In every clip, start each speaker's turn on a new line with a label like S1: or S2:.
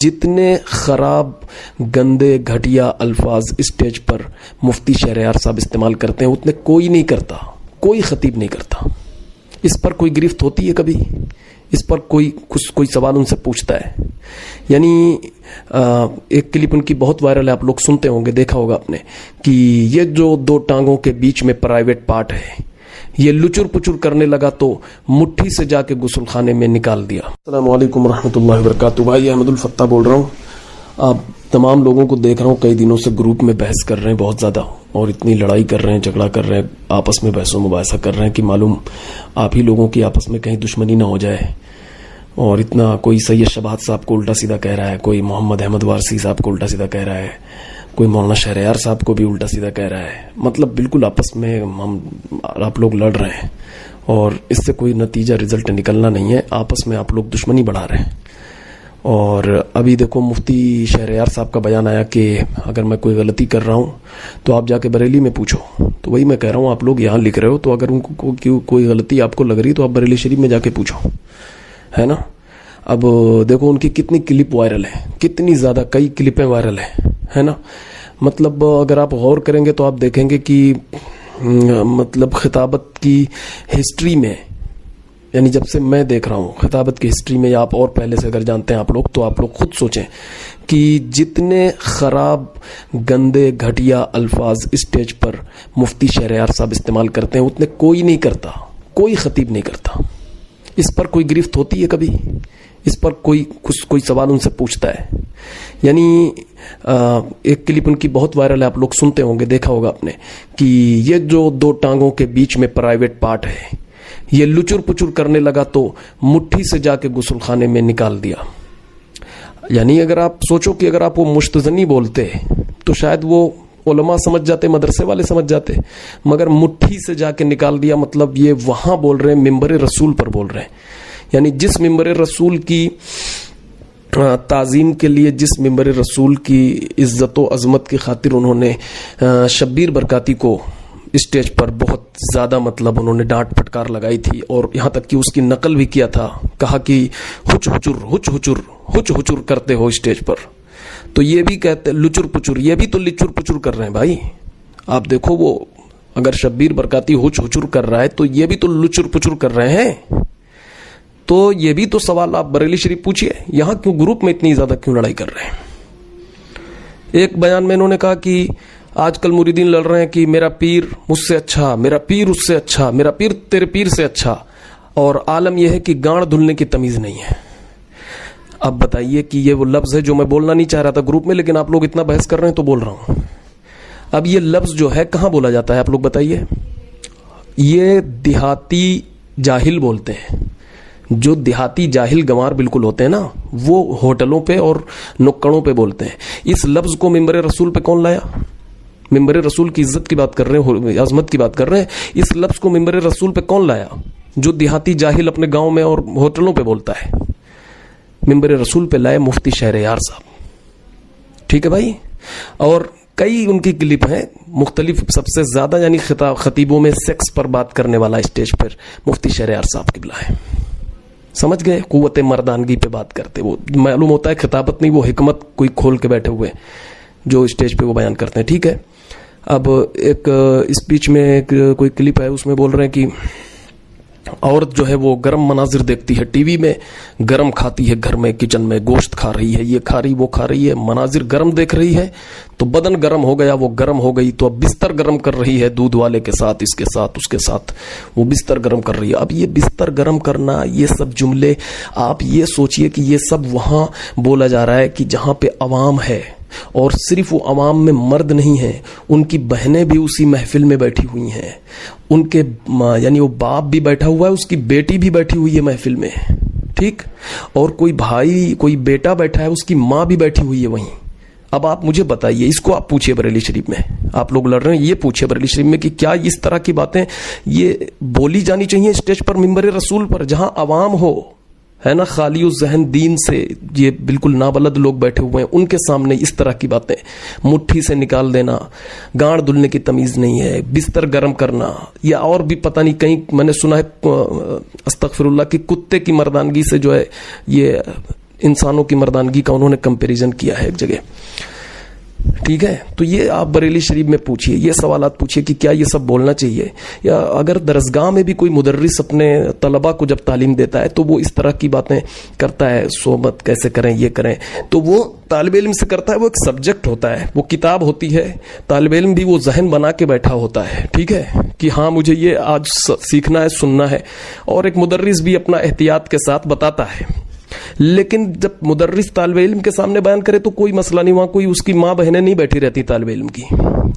S1: जितने खराब गंदे घटिया अल्फाज स्टेज पर मुफ्ती शहरयार साहब इस्तेमाल करते हैं उतने कोई नहीं करता, कोई खतीब नहीं करता। इस पर कोई गिरफ्त होती है कभी? इस पर कोई सवाल उनसे पूछता है? यानी एक क्लिप उनकी बहुत वायरल है, आप लोग सुनते होंगे, देखा होगा आपने, कि ये जो दो टांगों के बीच में प्राइवेट पार्ट है ये लुचुर पुचुर करने लगा तो मुट्ठी से जाके गुस्ल खाने में निकाल दिया। अस्सलाम वालेकुम रहमतुल्लाहि व बरकातुहू। भाई अहमदुल फत्ता बोल रहा हूँ। आप तमाम लोगों को देख रहा हूँ कई दिनों से ग्रुप में बहस कर रहे हैं बहुत ज़्यादा, और इतनी लड़ाई कर रहे हैं, झगड़ा कर रहे हैं, आपस में बहसों मुबाहिसा कर रहे हैं कि मालूम आप ही लोगों की आपस में कहीं दुश्मनी ना हो जाए। और इतना कोई सैयद शबात साहब को उल्टा सीधा कह रहा है, कोई मोहम्मद अहमद वारसी साहब को उल्टा सीधा कह रहा है, कोई मौलाना शहरयार साहब को भी उल्टा सीधा कह रहा है। मतलब बिल्कुल आपस में आप लोग लड़ रहे हैं और इससे कोई नतीजा रिजल्ट निकलना नहीं है, आपस में आप लोग दुश्मनी बढ़ा रहे हैं। और अभी देखो मुफ्ती शहरयार साहब का बयान आया कि अगर मैं कोई गलती कर रहा हूँ तो आप जाके बरेली में पूछो। तो वही मैं कह रहा हूँ, आप लोग यहाँ लिख रहे हो तो अगर उनको कोई गलती आपको लग रही तो आप बरेली शरीफ में जाके पूछो, है ना। अब देखो उनकी कितनी क्लिप वायरल है, कितनी ज़्यादा, कई क्लिपें वायरल है ना। मतलब अगर आप गौर करेंगे तो आप देखेंगे कि मतलब खिताबत की हिस्ट्री में, यानी जब से मैं देख रहा हूँ खिताबत की हिस्ट्री में, या आप और पहले से अगर जानते हैं आप लोग तो आप लोग खुद सोचें कि जितने खराब गंदे घटिया अल्फाज स्टेज पर मुफ्ती शहरयार साहब इस्तेमाल करते हैं उतने कोई नहीं करता, कोई खतीब नहीं करता। इस पर कोई गिरफ्त होती है कभी? इस पर कोई सवाल उनसे पूछता है? यानी एक क्लिप उनकी बहुत वायरल है, आप लोग सुनते होंगे, देखा होगा आपने, कि ये जो दो टांगों के बीच में प्राइवेट पार्ट है ये लुचुर पुचुर करने लगा तो मुट्ठी से जाके गुस्ल खाने में निकाल दिया। यानी अगर आप सोचो कि अगर आप वो मुश्तजनी बोलते तो शायद वो उलमा समझ जाते, मदरसे वाले समझ जाते, मगर मुट्ठी से जाके निकाल दिया। मतलब ये वहां बोल रहे हैं, मिंबर रसूल पर बोल रहे हैं। यानी जिस मिंबर रसूल की ताज़ीम के लिए, जिस मिंबर रसूल की इज्जत व अजमत की खातिर उन्होंने शब्बीर बरकाती को स्टेज पर बहुत ज़्यादा मतलब उन्होंने डांट फटकार लगाई थी, और यहाँ तक कि उसकी नकल भी किया था, कहा कि हुच हुचुर करते हो स्टेज पर। तो ये भी कहते लुचुर पुचुर, ये भी तो लुचुर पुचुर कर रहे हैं भाई। आप देखो, वो अगर शब्बीर बरकाती हुच हुचुर कर रहा है तो ये भी तो लुचुर पुचुर कर रहे हैं। तो ये भी तो सवाल आप बरेली शरीफ पूछिए, यहां क्यों ग्रुप में इतनी ज्यादा क्यों लड़ाई कर रहे हैं? एक बयान में इन्होंने कहा कि आजकल मुरीदीन लड़ रहे हैं कि मेरा पीर मुझसे अच्छा, मेरा पीर उससे अच्छा, मेरा पीर तेरे पीर से अच्छा, और आलम यह है कि गांड धुलने की तमीज नहीं है। अब बताइए कि ये वो लफ्ज है जो मैं बोलना नहीं चाह रहा था ग्रुप में, लेकिन आप लोग इतना बहस कर रहे हैं तो बोल रहा हूं। अब ये लफ्ज जो है कहां बोला जाता है, आप लोग बताइए। ये देहाती जाहिल बोलते हैं, जो देहाती जाहिल गंवार बिल्कुल होते हैं ना, वो होटलों पे और नुक्कड़ों पे बोलते हैं। इस लफ्ज को मिंबर रसूल पे कौन लाया? मिंबर रसूल की इज्जत की बात कर रहे हैं, अजमत की बात कर रहे हैं। इस लफ्ज को मिंबर रसूल पे कौन लाया? जो देहाती जाहिल अपने गांव में और होटलों पे बोलता है। मिंबर रसूल पे लाए मुफ्ती शहरयार साहब, ठीक है भाई। और कई उनकी क्लिप हैं मुख्तलिफ, सबसे ज्यादा यानी खतीबों में सेक्स पर बात करने वाला स्टेज पर मुफ्ती शहरयार साहब की बुलाए। समझ गए? कुव्वत मर्दानगी पे बात करते, वो मालूम होता है खिताबत नहीं, वो हिकमत कोई खोल के बैठे हुए जो स्टेज पे वो बयान करते हैं, ठीक है। अब एक स्पीच में कोई क्लिप है, उसमें बोल रहे हैं कि औरत जो है वो गरम मनाजिर देखती है टीवी में, गरम खाती है घर में किचन में, गोश्त खा रही है, ये खा रही वो खा रही है, मनाजिर गरम देख रही है तो बदन गरम हो गया, वो गरम हो गई तो अब बिस्तर गरम कर रही है, दूध वाले के साथ, इसके साथ, उसके साथ वो बिस्तर गरम कर रही है। अब ये बिस्तर गरम करना, ये सब जुमले, आप ये सोचिए कि ये सब वहां बोला जा रहा है कि जहां पे अवाम है, और सिर्फ वो अवाम में मर्द नहीं है, उनकी बहनें भी उसी महफिल में बैठी हुई हैं, उनके यानी वो बाप भी बैठा हुआ है, उसकी बेटी भी बैठी हुई है महफिल में, ठीक, और कोई भाई, कोई बेटा बैठा है, उसकी माँ भी बैठी हुई है वहीं। अब आप मुझे बताइए, इसको आप पूछिए बरेली शरीफ में, आप लोग लड़ रहे हैं, ये पूछिए बरेली शरीफ में कि क्या इस तरह की बातें ये बोली जानी चाहिए स्टेज पर, मिंबर रसूल पर, जहां अवाम हो, है ना, खाली उस जहन दीन से ये बिल्कुल नाबलद लोग बैठे हुए हैं, उनके सामने इस तरह की बातें, मुट्ठी से निकाल देना, गांड धुलने की तमीज नहीं है, बिस्तर गर्म करना, या और भी पता नहीं, कहीं मैंने सुना है अस्तगफिरुल्लाह कि कुत्ते की मर्दानगी से जो है ये इंसानों की मर्दानगी का उन्होंने कंपैरिजन किया है एक जगह, ठीक है। तो ये आप बरेली शरीफ में पूछिए, ये सवालात पूछिए कि क्या ये सब बोलना चाहिए, या अगर दरसगाह में भी कोई मुदर्रिस अपने तलबा को जब तालीम देता है तो वो इस तरह की बातें करता है, सोहबत कैसे करें, ये करें, तो वो तालिब इल्म से करता है, वो एक सब्जेक्ट होता है, वो किताब होती है, तालिब इल्म भी वो जहन बना के बैठा होता है, ठीक है, कि हाँ मुझे ये आज सीखना है, सुनना है, और एक मुदर्रिस भी अपना एहतियात के साथ बताता है। लेकिन जब मुदर्रिस तालिब इल्म के सामने बयान करे तो कोई मसला नहीं, वहां कोई उसकी माँ बहनें नहीं बैठी रहती तालिब इल्म की,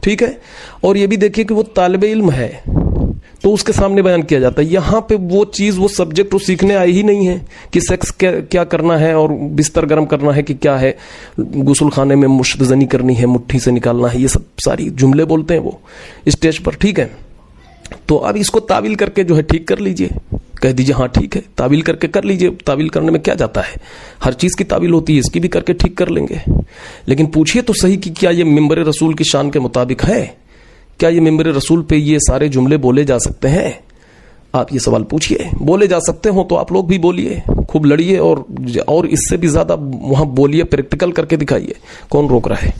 S1: ठीक है। और ये भी देखिए कि वो तालिब इल्म है तो उसके सामने बयान किया जाता है। यहां पे वो चीज, वो सब्जेक्ट वो सीखने आई ही नहीं है कि सेक्स क्या करना है और बिस्तर गर्म करना है कि क्या है, गुस्ल खाने में मुश्तजनी करनी है, मुट्ठी से निकालना है, ये सब सारी जुमले बोलते हैं वो स्टेज पर, ठीक है। तो अब इसको तावील करके जो है ठीक कर लीजिए, कह दीजिए हाँ ठीक है, तावील करके कर लीजिए, तावील करने में क्या जाता है, हर चीज की तावील होती है, इसकी भी करके ठीक कर लेंगे। लेकिन पूछिए तो सही कि क्या ये मिंबर रसूल की शान के मुताबिक है, क्या ये मिंबर रसूल पे ये सारे जुमले बोले जा सकते हैं? आप ये सवाल पूछिए। बोले जा सकते हो तो आप लोग भी बोलिए, खूब लड़िए, और इससे भी ज्यादा वहां बोलिए, प्रैक्टिकल करके दिखाइए, कौन रोक रहा है।